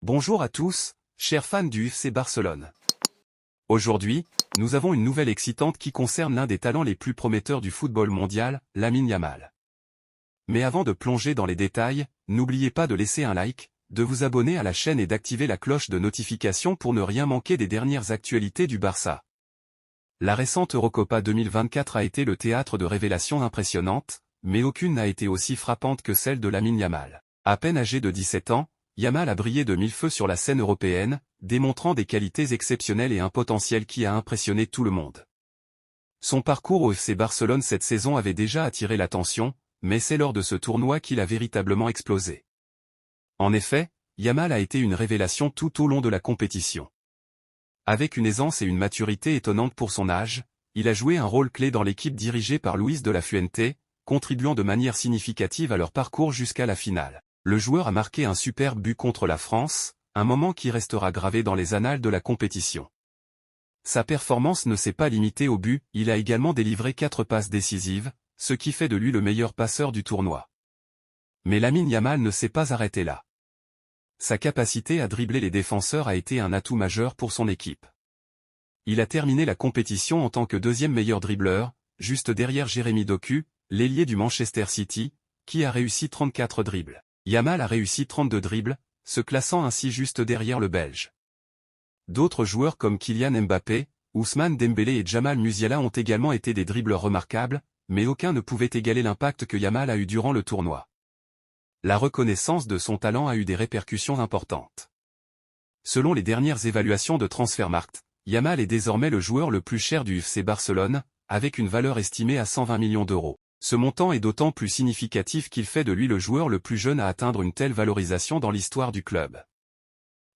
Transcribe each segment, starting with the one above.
Bonjour à tous, chers fans du FC Barcelone. Aujourd'hui, nous avons une nouvelle excitante qui concerne l'un des talents les plus prometteurs du football mondial, Lamine Yamal. Mais avant de plonger dans les détails, n'oubliez pas de laisser un like, de vous abonner à la chaîne et d'activer la cloche de notification pour ne rien manquer des dernières actualités du Barça. La récente Eurocopa 2024 a été le théâtre de révélations impressionnantes, mais aucune n'a été aussi frappante que celle de Lamine Yamal. À peine âgé de 17 ans, Yamal a brillé de mille feux sur la scène européenne, démontrant des qualités exceptionnelles et un potentiel qui a impressionné tout le monde. Son parcours au FC Barcelone cette saison avait déjà attiré l'attention, mais c'est lors de ce tournoi qu'il a véritablement explosé. En effet, Yamal a été une révélation tout au long de la compétition. Avec une aisance et une maturité étonnantes pour son âge, il a joué un rôle clé dans l'équipe dirigée par Luis de la Fuente, contribuant de manière significative à leur parcours jusqu'à la finale. Le joueur a marqué un superbe but contre la France, un moment qui restera gravé dans les annales de la compétition. Sa performance ne s'est pas limitée au but, il a également délivré 4 passes décisives, ce qui fait de lui le meilleur passeur du tournoi. Mais Lamine Yamal ne s'est pas arrêté là. Sa capacité à dribbler les défenseurs a été un atout majeur pour son équipe. Il a terminé la compétition en tant que deuxième meilleur dribbleur, juste derrière Jérémy Doku, l'ailier du Manchester City, qui a réussi 34 dribbles. Yamal a réussi 32 dribbles, se classant ainsi juste derrière le Belge. D'autres joueurs comme Kylian Mbappé, Ousmane Dembélé et Jamal Musiala ont également été des dribbleurs remarquables, mais aucun ne pouvait égaler l'impact que Yamal a eu durant le tournoi. La reconnaissance de son talent a eu des répercussions importantes. Selon les dernières évaluations de Transfermarkt, Yamal est désormais le joueur le plus cher du FC Barcelone, avec une valeur estimée à 120 millions d'euros. Ce montant est d'autant plus significatif qu'il fait de lui le joueur le plus jeune à atteindre une telle valorisation dans l'histoire du club.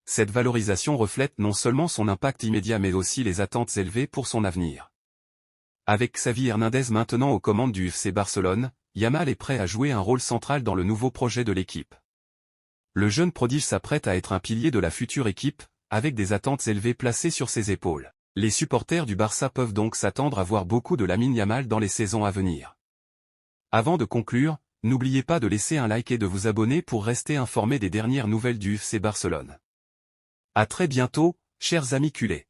Cette valorisation reflète non seulement son impact immédiat mais aussi les attentes élevées pour son avenir. Avec Xavi Hernandez maintenant aux commandes du FC Barcelone, Yamal est prêt à jouer un rôle central dans le nouveau projet de l'équipe. Le jeune prodige s'apprête à être un pilier de la future équipe, avec des attentes élevées placées sur ses épaules. Les supporters du Barça peuvent donc s'attendre à voir beaucoup de Lamine Yamal dans les saisons à venir. Avant de conclure, n'oubliez pas de laisser un like et de vous abonner pour rester informé des dernières nouvelles du FC Barcelone. À très bientôt, chers amis culés.